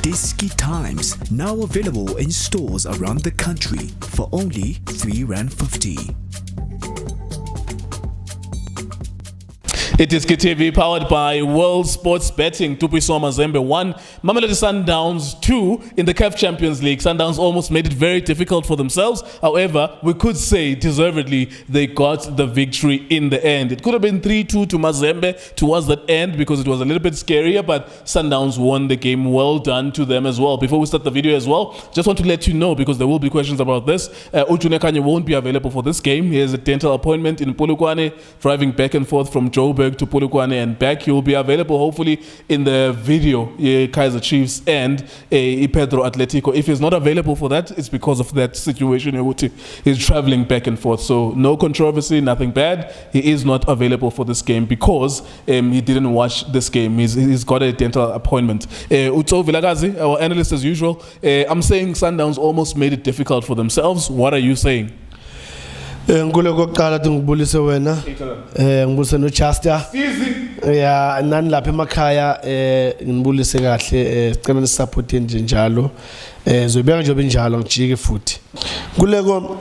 Diski Times, now available in stores around the country for only R3.50. iDiskiTV powered by World Sports Betting. Tresor Mazembe 1, Mamelodi Sundowns 2 in the CAF Champions League. Sundowns almost made it very difficult for themselves. However, we could say deservedly they got the victory in the end. It could have been 3-2 to Mazembe towards that end because it was a little bit scarier, but Sundowns won the game. Well done to them as well. Before we start the video as well, just want to let you know, because there will be questions about this, Kanye won't be available for this game. He has a dental appointment in Polokwane, driving back and forth from Joburg to Polokwane and back. He will be available hopefully in the video, Kaizer Chiefs and Pedro Atletico. If he's not available for that, it's because of that situation. He's traveling back and forth. So no controversy, nothing bad. He is not available for this game because he didn't watch this game. He's got a dental appointment. Tso Vilakazi, our analyst as usual. I'm saying Sundowns almost made it difficult for themselves. What are you saying? Ngule kokuqala ngibulise wena ngibulise no Chester yeah nani lapha emakhaya ngibulise kahle sicela nisupport nje njalo zoyibeka nje benjalo ngijike futhi kuleko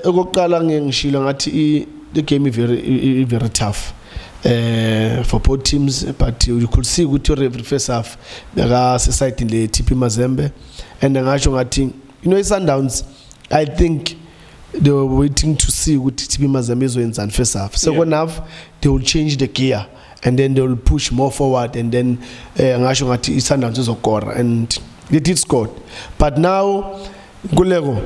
okokuqala ngishilo ngathi the game is very tough for both teams, but you could see good to first half beka side in the TP Mazembe and ngasho ngathi Sundowns, I think they were waiting to see what TP Mazembe izoyenza first half. Second half, they will change the gear and then they will push more forward and then ngasho ngathi Sundowns izokora and they did score. But now, Gulego,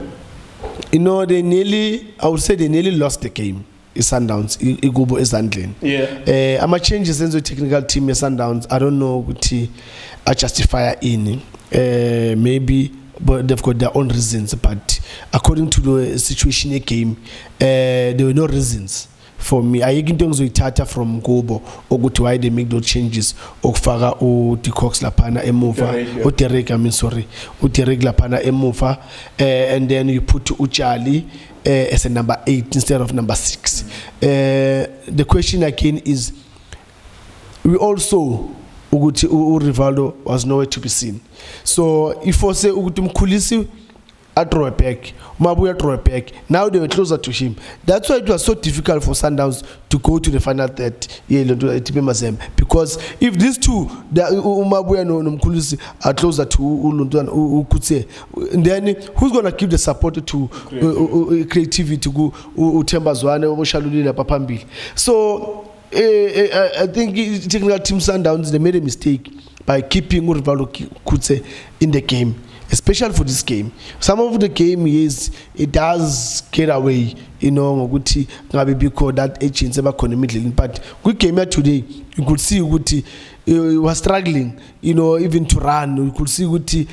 they nearly, I would say they nearly lost the game. Sundowns, Igubo is handling. Yeah. I'm a changes in the technical team Sundowns. I don't know what I justify in. Maybe. But they've got their own reasons. But according to the situation in the game, there were no reasons for me. I think things with Tata from Gobo or go to why they make those changes. Or Faga or the Cox Lapana Emova or Terek. Or Terek Lapana Emova, and then you put Uchali as a number 8 instead of number 6. The question again is, we also. Rivaldo was nowhere to be seen. So if I say Mkulisi I draw a back, Mabuya draw a back, now they were closer to him. That's why it was so difficult for Sundowns to go to the final third, TP Mazembe. Because if these two, Mabuya and Mkulisi are closer to Ukutse, then who's gonna give the support to creativity to go Tembazwane or Shalulile Papambi? So I think technical team Sundowns, they made a mistake by keeping Rivaldo Kutse in the game, especially for this game. Some of the game it does get away, Guti Ngabi because that agents ever middle. But we came here today, you could see Guti was struggling, even to run. You could see Guti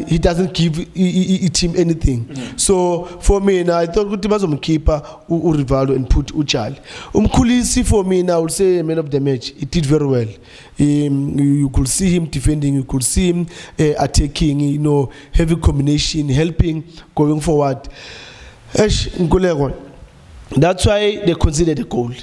he doesn't give him anything. So for me now, I thought Guti was keeper Rivaldo and put Uchal. Kulisi for me now, I would say man of the match. He did very well. You could see him defending. You could see him attacking. Heavy combination, helping going forward. That's why they considered a goal.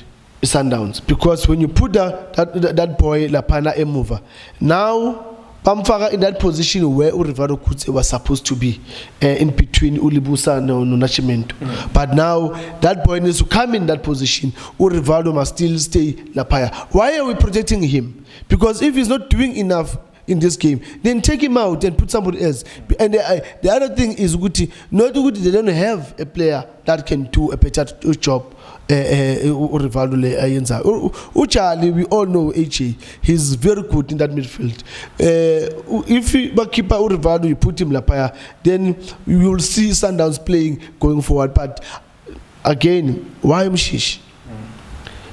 Sundowns, because when you put that boy Lapana Emova, now Pamfaga in that position where Rivaldo Kutse was supposed to be in between Ulibusa and Nunachimento. But now that boy needs to come in that position. Rivaldo must still stay Lapaya. Why are we protecting him? Because if he's not doing enough in this game, then take him out and put somebody else. And the other thing is Guti, not Guti, they don't have a player that can do a better job. Rivaldo Uchali, we all know HA. He's very good in that midfield. If you keep Rivaldo, you put him Lapaya, then you will see Sundowns playing going forward. But again, why Mshish?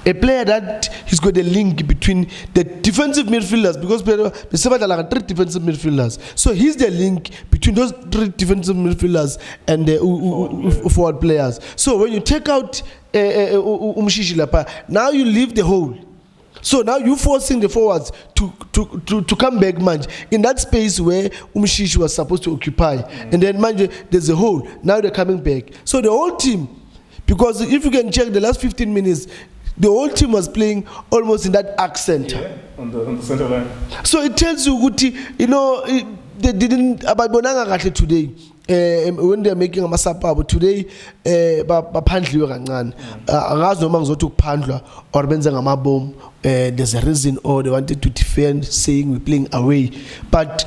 A player that he's got a link between the defensive midfielders, because there's 3 defensive midfielders. So he's the link between those 3 defensive midfielders and the forward players. So when you take out Umshishi Lapa, now you leave the hole. So now you're forcing the forwards to come back, man, in that space where Umshishi was supposed to occupy. And then, man, there's a hole. Now they're coming back. So the whole team, because if you can check the last 15 minutes, the whole team was playing almost in that arc center. Yeah, on the center line. So it tells you, Guti, they didn't ababonanga kahle today. When they're making a masapabo today, baphandliwe kancane. Angazi noma ngizothi ukuphandlwa or benza ngamabom. There's a reason, or they wanted to defend, saying we're playing away. But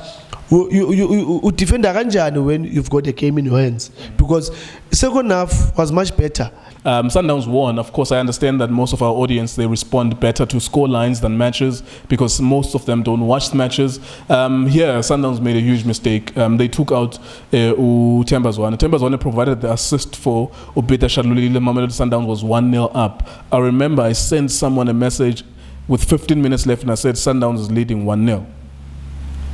you defend kanjani when you've got a game in your hands? Because second half was much better. Sundowns won. Of course, I understand that most of our audience, they respond better to score lines than matches because most of them don't watch the matches. Here, Sundowns made a huge mistake. They took out Tembazwane. Tembazwane provided the assist for Ubita Shalulile. Mamelodi Sundowns was 1-0 up. I remember I sent someone a message with 15 minutes left and I said Sundowns is leading 1-0.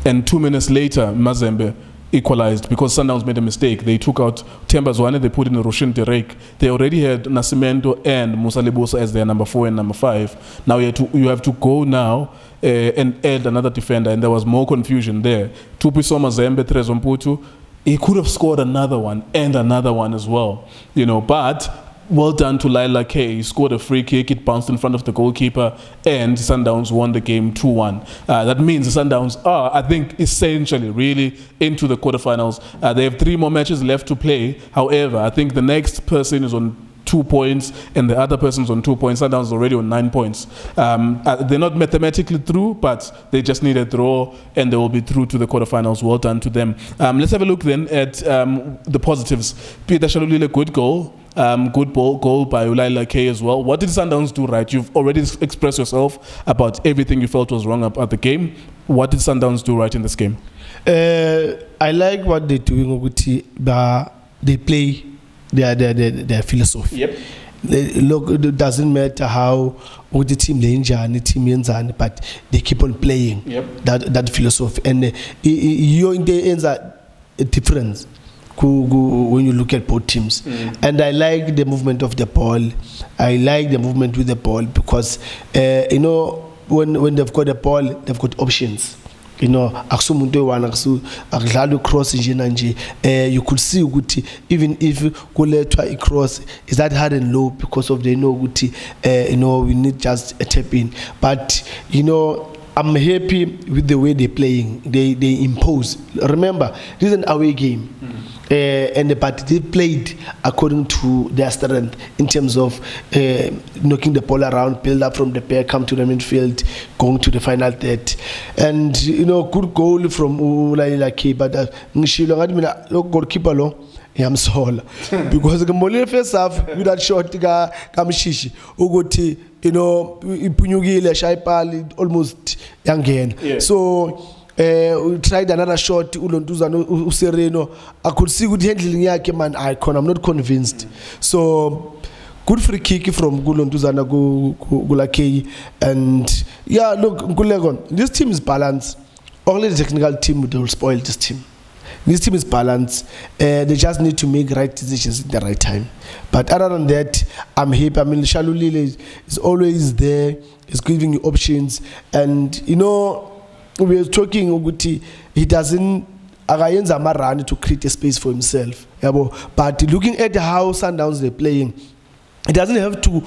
And 2 minutes later, Mazembe equalized because Sundowns made a mistake. They took out Tembazwane, they put in Roshin Derek. They already had Nascimento and Musa Libosa as their number 4 and number 5. Now you have to go now and add another defender, and there was more confusion there. Tso Mazembe, Tresor Mputu, he could have scored another one and another one as well, but well done to Lyle Lakay. He scored a free kick, it bounced in front of the goalkeeper, and Sundowns won the game 2-1. That means the Sundowns are, I think, essentially really into the quarterfinals. They have 3 more matches left to play. However, I think the next person is on 2 points and the other person's on 2 points. Sundowns is already on 9 points. They're not mathematically through, but they just need a draw and they will be through to the quarterfinals. Well done to them. Let's have a look then at the positives. Peter Shalulile, good goal. Good goal by Lyle Lakay as well. What did Sundowns do right? You've already expressed yourself about everything you felt was wrong about the game. What did Sundowns do right in this game? I like what they're doing. They play their philosophy. Yep. Look, it doesn't matter how the team lane, but they keep on playing. Yep. That philosophy, and you're in the ends a difference when you look at both teams. And I like the movement of the ball. I like the movement with the ball because when they've got the ball, they've got options. Akusumuntu one akudlala cross nje nanje. You could see ukuthi even if kulethwa a cross is that hard and low because of they know ukuthi we need just a tap in. But I'm happy with the way they're playing. They impose. Remember, this is an away game. But they played according to their strength in terms of knocking the ball around, build up from the pair, come to the midfield, going to the final third. And good goal from Lyle Lakay, but ngishilo goalkeeper lo yamsola because the first half with that shot kamshishi ukuthi ipunyukile shayipali almost yangena. So we tried another shot ulontuzana usereno. I could see good handling yakhe man icon. I'm not convinced. So good free kick from Gulontuzana Lakay. And yeah, look, Gulegon, this team is balanced. Only the technical team will spoil this team. This team is balanced. They just need to make right decisions at the right time. But other than that, I'm happy. I mean, Shalulile is always there. He's giving you options. And we were talking ukuthi he doesn't akayenza amarun to create a space for himself. But looking at how Sundowns they're playing, he doesn't have to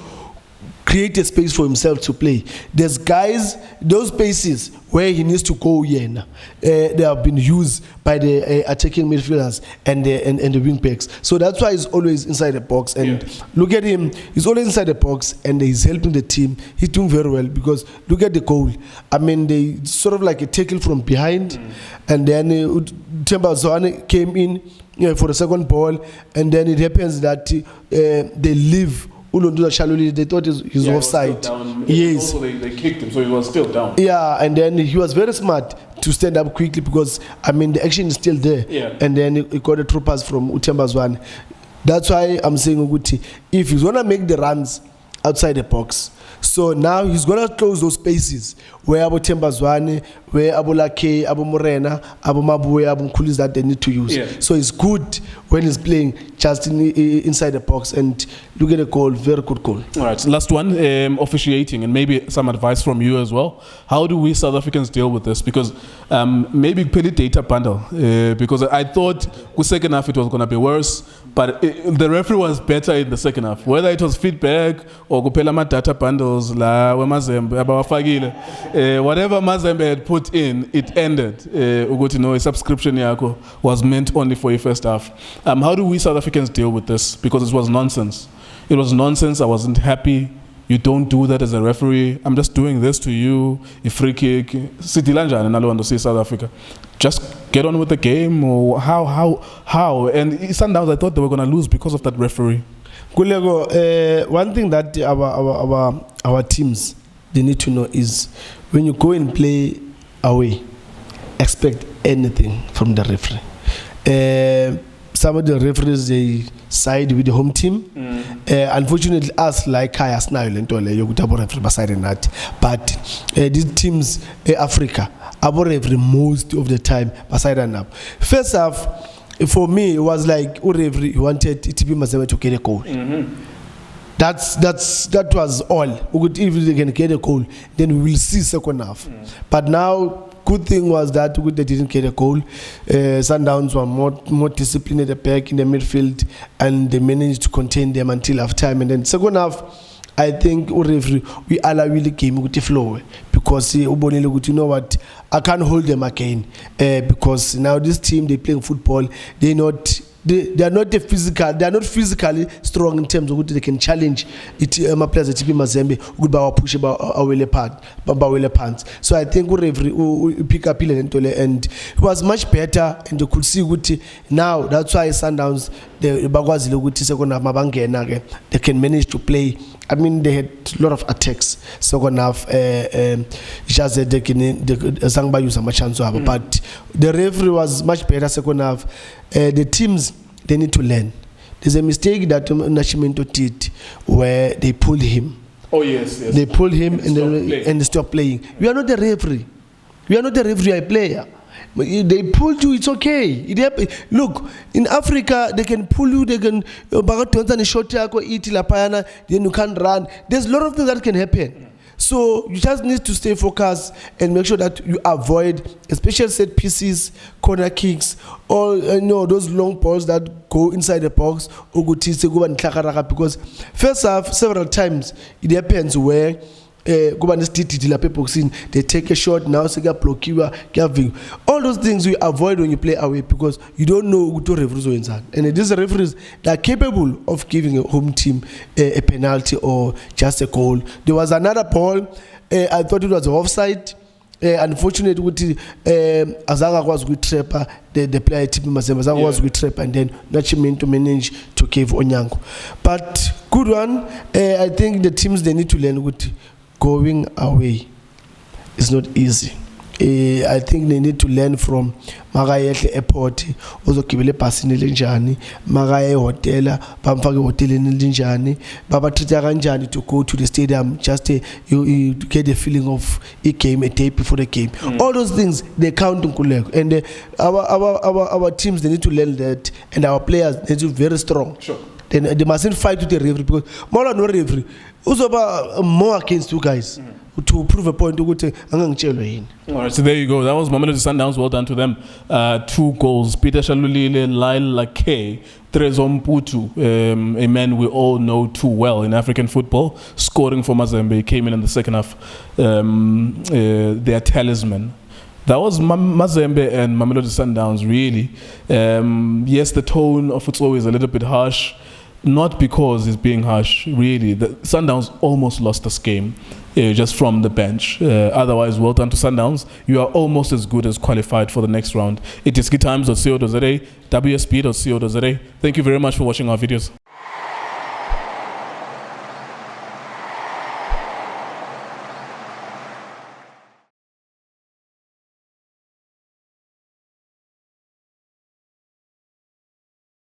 create a space for himself to play. There's guys, those spaces where he needs to go in, they have been used by the attacking midfielders and the wing backs. So that's why he's always inside the box. And look at him, he's always inside the box and he's helping the team. He's doing very well because look at the goal. I mean, they sort of like a tackle from behind, and then Tembazwane came in for the second ball, and then it happens that they leave Shalulile. They thought he's offside. Yes. Also, they kicked him, so he was still down. Yeah, and then he was very smart to stand up quickly because the action is still there. Yeah. And then he got a true pass from Tembazwane. That's why I'm saying Uguti, if he's gonna make the runs outside the box, so now he's gonna close those spaces where Abu Tembazwane, where Abu Lakay, Abu Morena, Abu Mabuye, Abu Mkulis that they need to use. Yeah. So it's good when he's playing just inside the box. And look at the goal, very good goal. All right, last one, officiating, and maybe some advice from you as well. How do we South Africans deal with this? Because maybe pay data bundle, because I thought the second half it was going to be worse, but the referee was better in the second half. Whether it was feedback or or kuphela ama data bundles la weMazembe abawafakile. Whatever Mazembe had put in, it ended. Ukuthi no, a subscription yakho was meant only for your first half. How do we South Africans deal with this? Because it was nonsense. It was nonsense. I wasn't happy. You don't do that as a referee. I'm just doing this to you. A free kick. City Lanjan and I want to see South Africa. Just get on with the game. Or how? And Sundows, I thought they were going to lose because of that referee. Kulego, one thing that our teams they need to know is when you go and play away, expect anything from the referee. Some of the referees they side with the home team. Unfortunately, us like Kaya Snail and Tole, you could have referee beside that. But these teams, Africa, abo referee most of the time beside that. First half, for me, it was like referee wanted TP Mazembe to get a goal. That was all. We could, if they can get a goal, then we will see second half. But now. Good thing was that they didn't get a goal. Sundowns were more disciplined at the back in the midfield, and they managed to contain them until half time. And then second half, I think we allow the game to flow because you know what, I can't hold them again because now this team they playing football. They are not physically strong in terms of what they can challenge it. My players at TP Mazembe would push about our pants. So I think we pick up and it was much better, and you could see what now. That's why Sundowns they can manage to play. I mean, they had a lot of attacks. Second half, just they Zangba use a chance, but the referee was much better. Second half, the teams they need to learn. There's a mistake that Nascimento did where they pulled him. Oh yes. They pulled him and stopped playing. We are not the referee. We are not the referee. A player. They pulled you, it's okay. Look, in Africa, they can pull you, they can then you can't run. There's a lot of things that can happen. So you just need to stay focused and make sure that you avoid, especially set pieces, corner kicks, or those long balls that go inside the box, because first half, several times, it happens where they take a shot now, all those things you avoid when you play away because you don't know who to referees are. And these referees that are capable of giving a home team a penalty or just a goal. There was another ball, I thought it was offside. Unfortunately, Azaga was with trapper, the player TP Mazembe, Azaga was with trapper, and then Nascimento managed to give Onyango. But good one, I think the teams they need to learn with going away is not easy. I think they need to learn from Magaye Airport, also Kibele Passini Linjani, Magaye Hotel, Bamfagi Hotel in Linjani, Baba Tritaranjani to go to the stadium, just you get the feeling of a game, a tape before the game. All those things they count on Kulek. And our teams they need to learn that, and our players need to be very strong. Sure. Then they mustn't fight with the referee because more than no referee. Also more against you guys to prove a point. All right, so there you go. That was Mamelodi Sundowns. Well done to them. 2 goals. Peter Shalulile and Lyle Lakay, Tresor Mputu, a man we all know too well in African football, scoring for Mazembe. Came in the second half. Their talisman. That was Mazembe and Mamelodi Sundowns, really. Yes, the tone of it's always a little bit harsh. Not because it's being harsh, really. The Sundowns almost lost this game just from the bench. Otherwise, well done to Sundowns. You are almost as good as qualified for the next round. iDiskiTimes.co.za, wsp.co.za. Thank you very much for watching our videos.